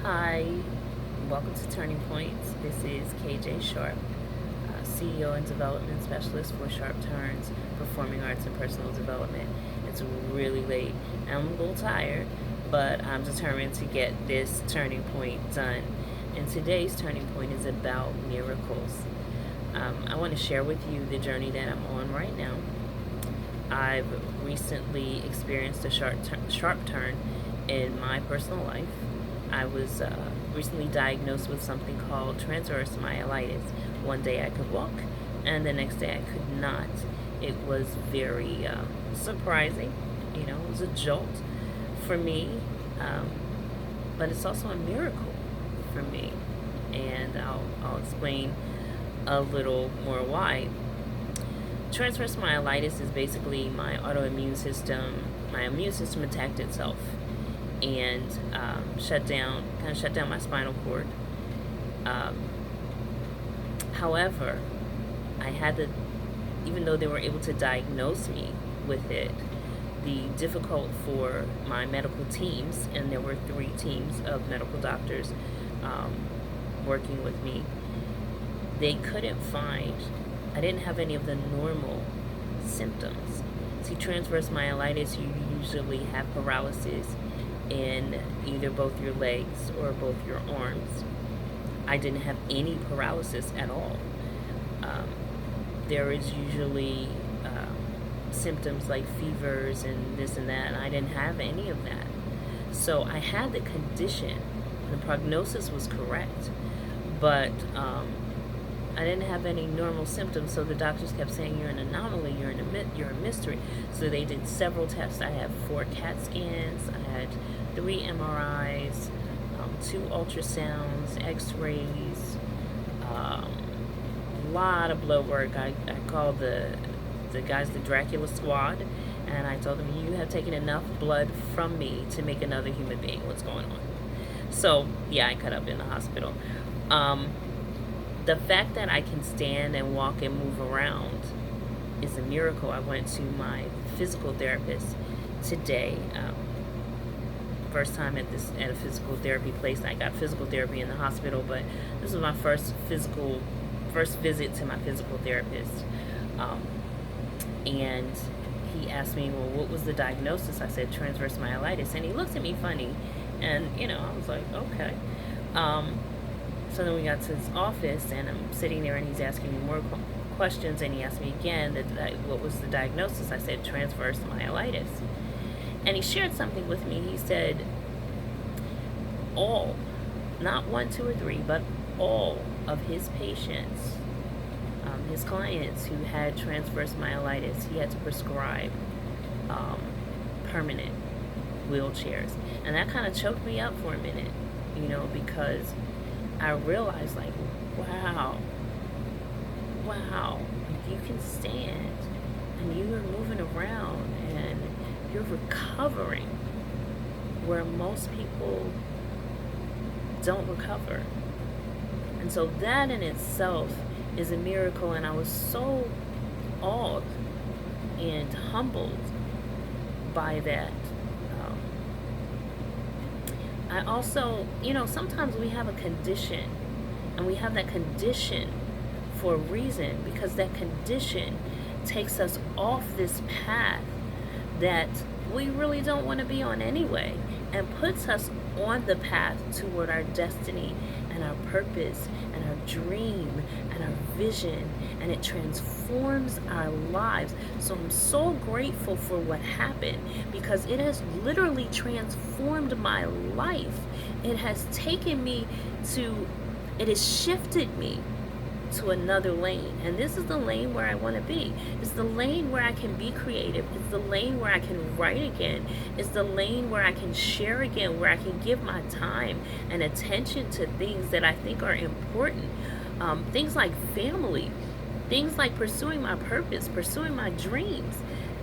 Hi, welcome to Turning Points. This is KJ Sharp, CEO and Development Specialist for Sharp Turns, Performing Arts and Personal Development. It's really late and I'm a little tired, but I'm determined to get this turning point done. And today's turning point is about miracles. I want to share with you the journey that I'm on right now. I've recently experienced a sharp turn in my personal life. I was recently diagnosed with something called transversemyelitis. One day I could walk, and the next day I could not. It was very surprising. It was a jolt for me, but it's also a miracle for me. And I'll explain a little more why. Transversemyelitis is basically my immune system attacked itself and shut down my spinal cord. However, even though they were able to diagnose me with it, the difficult for my medical teams, and there were 3 teams of medical doctors working with me, they couldn't find, I didn't have any of the normal symptoms. See, transverse myelitis, you usually have paralysis in either both your legs or both your arms. I didn't have any paralysis at all. There is usually symptoms like fevers and this and that, and I didn't have any of that. So I had the condition. The prognosis was correct, but I didn't have any normal symptoms, so the doctors kept saying, you're an anomaly, you're a mystery. So they did several tests. I had 4 CAT scans, I had 3 MRIs, 2 ultrasounds, x-rays, a lot of blood work. I called the guys the Dracula squad, and I told them, you have taken enough blood from me to make another human being. What's going on? So yeah, I cut up in the hospital. The fact that I can stand and walk and move around is a miracle. I went to my physical therapist today. First time at a physical therapy place. I got physical therapy in the hospital, but this was my first visit to my physical therapist. And he asked me, well, what was the diagnosis? I said transverse myelitis, and he looked at me funny, and I was like, okay. So then we got to his office, and I'm sitting there, and he's asking me more questions, and he asked me again what was the diagnosis. I said transverse myelitis, and he shared something with me. He said all, not 1, 2, or 3, but all of his patients, his clients who had transverse myelitis, he had to prescribe permanent wheelchairs, and that kind of choked me up for a minute, because I realized, like, wow, you can stand and you are moving around and you're recovering where most people don't recover. And so that in itself is a miracle, and I was so awed and humbled by that. I also, sometimes we have a condition, and we have that condition for a reason, because that condition takes us off this path that we really don't want to be on anyway, and puts us on the path toward our destiny and our purpose and our dream and our vision, and it transforms our lives. So I'm so grateful for what happened, because it has literally transformed my life. It has shifted me to another lane, and this is the lane where I want to be. It's the lane where I can be creative. It's the lane where I can write again. It's the lane where I can share again, where I can give my time and attention to things that I think are important, things like family, things like pursuing my purpose, pursuing my dreams.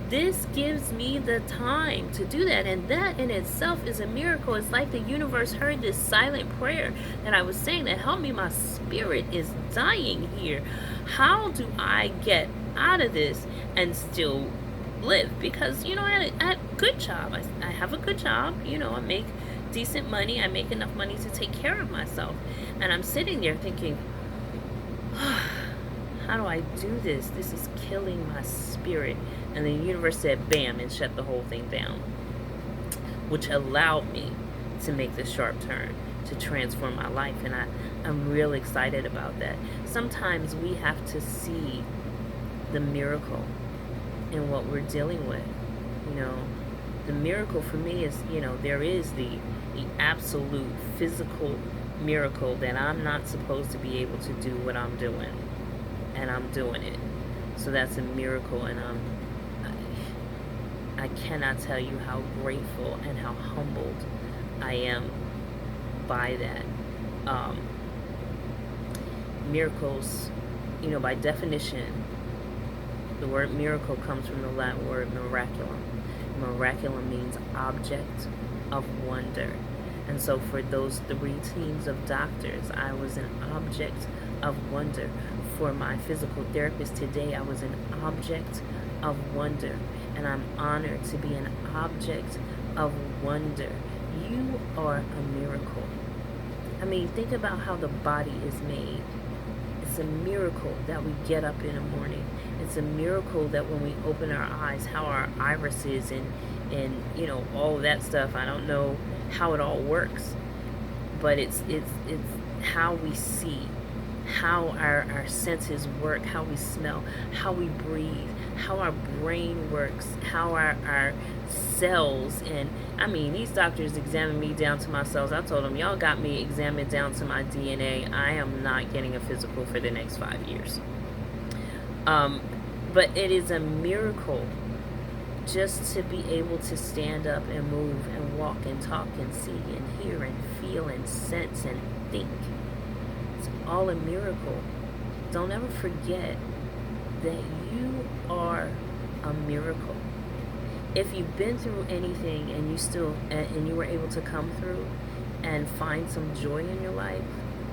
This gives me the time to do that, and that in itself is a miracle. It's like the universe heard this silent prayer that I was saying, that help me, my spirit is dying here. How do I get out of this and still live? Because I had a good job. I have a good job. I make decent money. I make enough money to take care of myself. And I'm sitting there thinking, how do I do this? This is killing my spirit. And the universe said, bam, and shut the whole thing down, which allowed me to make this sharp turn, to transform my life. And I'm real excited about that. Sometimes we have to see the miracle in what we're dealing with. You know, the miracle for me is, there is the absolute physical miracle that I'm not supposed to be able to do what I'm doing, and I'm doing it. So that's a miracle, and I cannot tell you how grateful and how humbled I am by that. Miracles, by definition, the word miracle comes from the Latin word miraculum. Miraculum means object of wonder. And so for those 3 teams of doctors, I was an object of wonder. For my physical therapist today, I was an object of wonder. And I'm honored to be an object of wonder. You are a miracle. I mean, think about how the body is made. It's a miracle that we get up in the morning. It's a miracle that when we open our eyes, how our irises and all of that stuff. I don't know how it all works, but it's how we see, how our senses work, how we smell, how we breathe, how our brain works, how our cells. And I mean, these doctors examined me down to my cells. I told them, y'all got me examined down to my DNA. I am not getting a physical for the next 5 years. But it is a miracle just to be able to stand up and move and walk and talk and see and hear and feel and sense and think. It's all a miracle. Don't ever forget that you are a miracle. If you've been through anything and you were able to come through and find some joy in your life,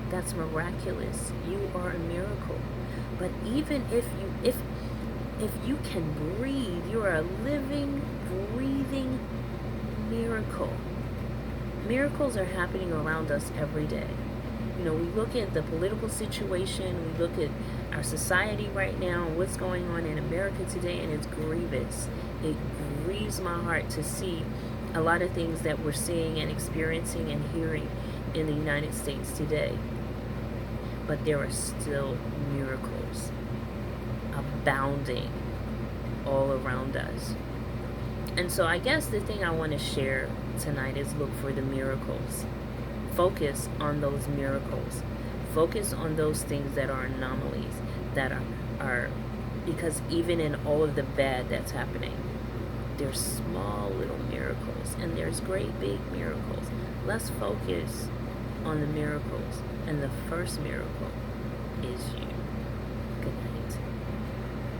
that's miraculous. You are a miracle. But even if you can breathe, you are a living, breathing miracle. Miracles are happening around us every day. We look at the political situation, we look at our society right now, what's going on in America today, and it's grievous. It grieves my heart to see a lot of things that we're seeing and experiencing and hearing in the United States today. But there are still miracles abounding all around us. And so I guess the thing I want to share tonight is look for the miracles. Focus on those miracles. Focus on those things that are anomalies, that are because even in all of the bad that's happening, there's small little miracles and there's great big miracles. Let's focus on the miracles. And the first miracle is you. Good night.